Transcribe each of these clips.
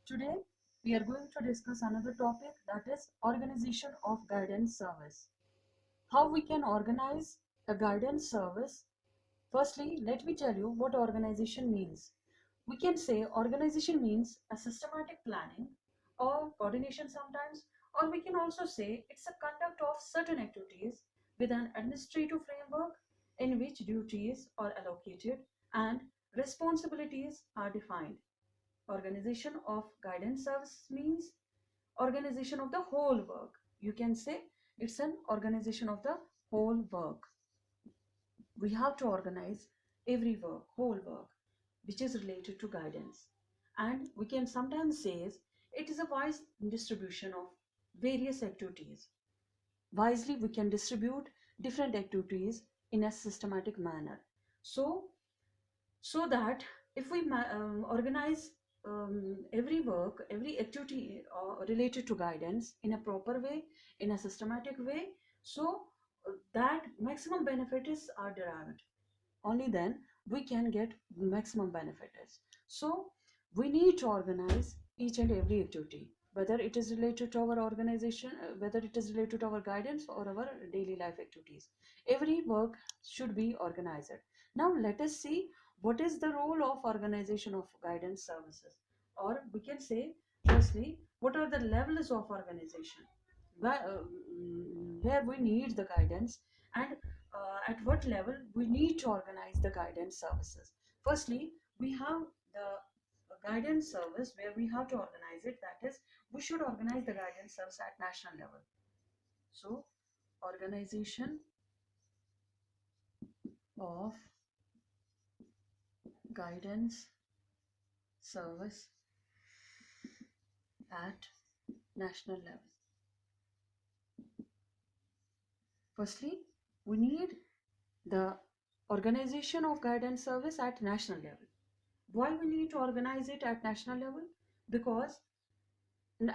Today we are going to discuss another topic, that is organization of guidance service. How we can organize a guidance service. Firstly, let me tell you what organization means. We can say organization means a systematic planning or coordination sometimes, or we can also say it's a conduct of certain activities with an administrative framework in which duties are allocated and responsibilities are defined. Organization of guidance service means organization of the whole work. You can say it's an organization of the whole work. We have to organize every work, whole work, which is related to guidance. And we can sometimes say it is a wise distribution of various activities. Wisely, we can distribute different activities in a systematic manner. So that if we organize every work, every activity related to guidance in a proper way, in a systematic way, so that maximum benefits are derived. Only then we can get maximum benefits. So we need to organize each and every activity, whether it is related to our organization, whether it is related to our guidance or our daily life activities. Every work should be organized. Now let us see what is the role of organization of guidance services, or we can say firstly what are the levels of organization where we need the guidance, and at what level we need to organize the guidance services. Firstly, we have the guidance service where we have to organize it, that is, we should organize the guidance service at national level. So, organization of guidance service at national level. Firstly, we need the organization of guidance service at national level. Why we need to organize it at national level? Because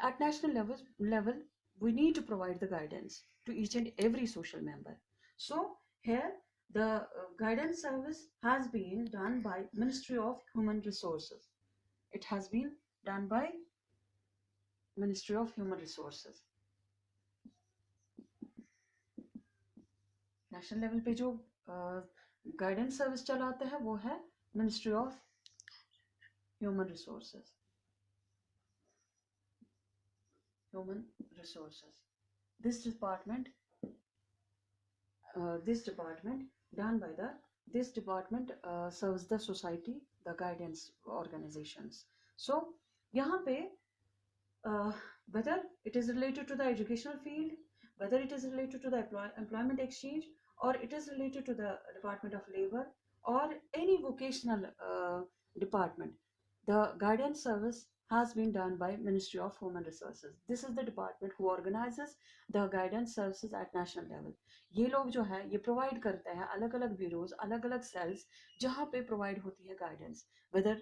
at national level we need to provide the guidance to each and every social member. So here the guidance service has been done by Ministry of Human Resources. It has been done by Ministry of Human Resources. National level पे जो guidance service चलाते हैं वो है ministry of human resources. Human Resources. This department, done by the this department serves the society, the guidance organizations. So यहाँ पे whether it is related to the educational field, whether it is related to the employment exchange, or it is related to the Department of Labor or any vocational department, the guidance service has been done by Ministry of Human Resources. This is the department who organizes the guidance services at national level. ये लोग जो है ये provide करते हैं अलग अलग bureaus, अलग अलग सेल्स जहाँ पे प्रोवाइड होती है guidance, whether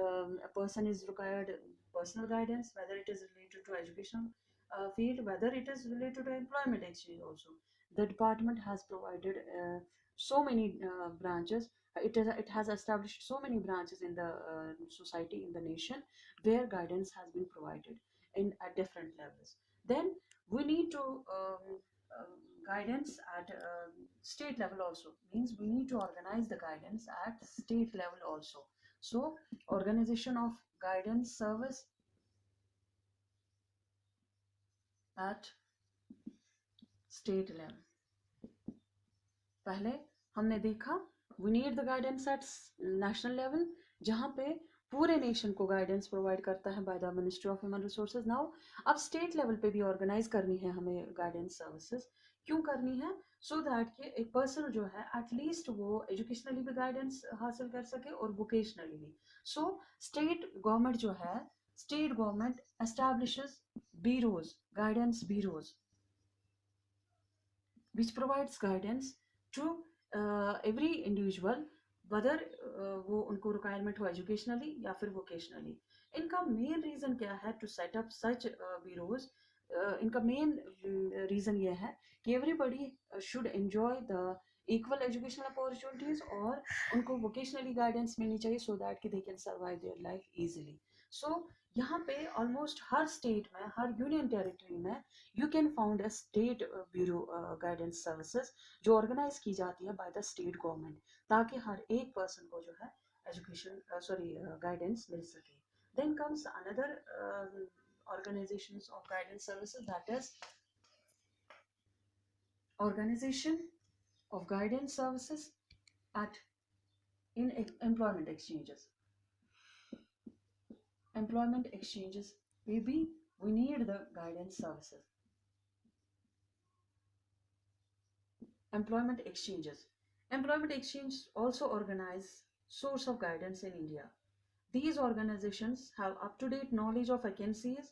a person is required personal guidance, whether it is related to educational field, whether it is related to employment exchange also. The department has provided so many branches. It has established so many branches in the society, in the nation, where guidance has been provided in at different levels. Then we need to guidance at state level also, means we need to organize the guidance at state level also. So organization of guidance service at state level. पहले हमने देखा we need the guidance at national level, जहाँ पे पूरे nation को guidance provide करता है by the ministry of human resources. Now अब स्टेट लेवल पे भी ऑर्गेनाइज करनी है हमें गाइडेंस सर्विसेज. क्यों करनी है? सो दैट कि एक पर्सन जो है एटलीस्ट वो एजुकेशनली भी गाइडेंस हासिल कर सके और वोकेशनली भी. सो स्टेट गवर्नमेंट जो है, state government establishes bureaus, guidance bureaus, which provides guidance to every individual, whether वो उनको requirement हो educationally या फिर vocationally. इनका main reason क्या है to set up such bureaus? इनका main reason ये है कि everybody should enjoy the equal educational opportunities, और उनको vocationally guidance मिलनी चाहिए so that कि they can survive their life easily. So यहाँ पे ऑलमोस्ट हर स्टेट में, हर यूनियन टेरिटरी में you can found a state bureau guidance services जो ऑर्गेनाइज की जाती है बाय द स्टेट गवर्नमेंट, ताकि हर एक पर्सन को जो है एजुकेशन सॉरी गाइडेंस मिल सके. Then comes another organizations of guidance services, that is organization of guidance services at in employment exchanges. Employment exchanges, maybe we need the guidance services. Employment exchanges. Employment exchange also organize source of guidance in India. These organizations have up-to-date knowledge of vacancies,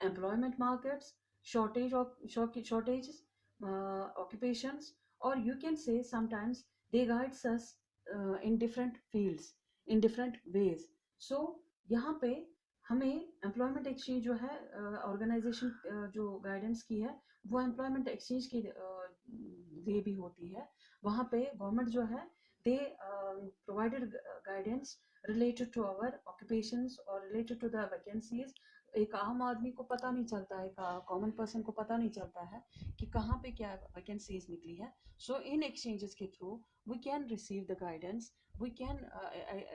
employment markets, shortages, occupations, or you can say sometimes they guide us in different fields, in different ways. So यहाँ पे हमें employment exchange जो है organisation जो guidance की है वो employment exchange की वे भी होती है. वहाँ पे गवर्नमेंट जो है दे provided guidance related to our occupations or related to the vacancies. एक आम आदमी को पता नहीं चलता है, कॉमन पर्सन को पता नहीं चलता है कि कहाँ पे क्या वैकेंसीज निकली है. सो इन एक्सचेंजेस के through we can receive the guidance, we can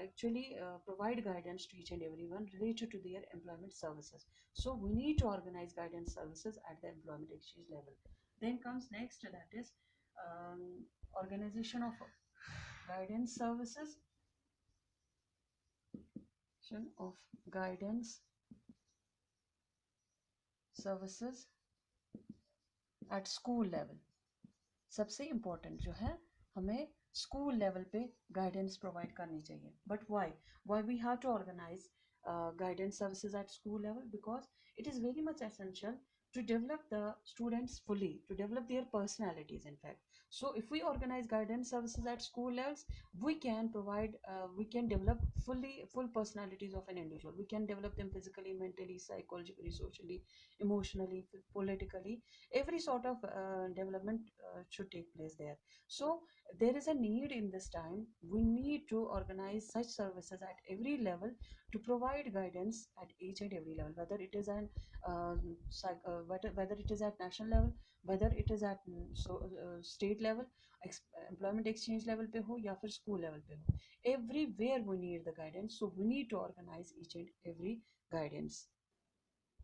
actually provide guidance to each and everyone related to their employment services. So we need to organize guidance services at the employment exchange level. Then comes next, that is um, organization of guidance services, of guidance services at school level. सबसे important जो है हमें school level पे guidance provide करनी चाहिए. But why we have to organise guidance services at school level? Because it is very much essential to develop the students fully, to develop their personalities in fact. So if we organize guidance services at school levels, we can provide we can develop full personalities of an individual. We can develop them physically, mentally, psychologically, socially, emotionally, politically. Every sort of development should take place there. So there is a need in this time. We need to organize such services at every level to provide guidance at each and every level, whether it is an whether it is at national level, whether it is at state level, employment exchange level पे हो या फिर school level पे हो. Everywhere we need the guidance, so we need to organize each and every guidance.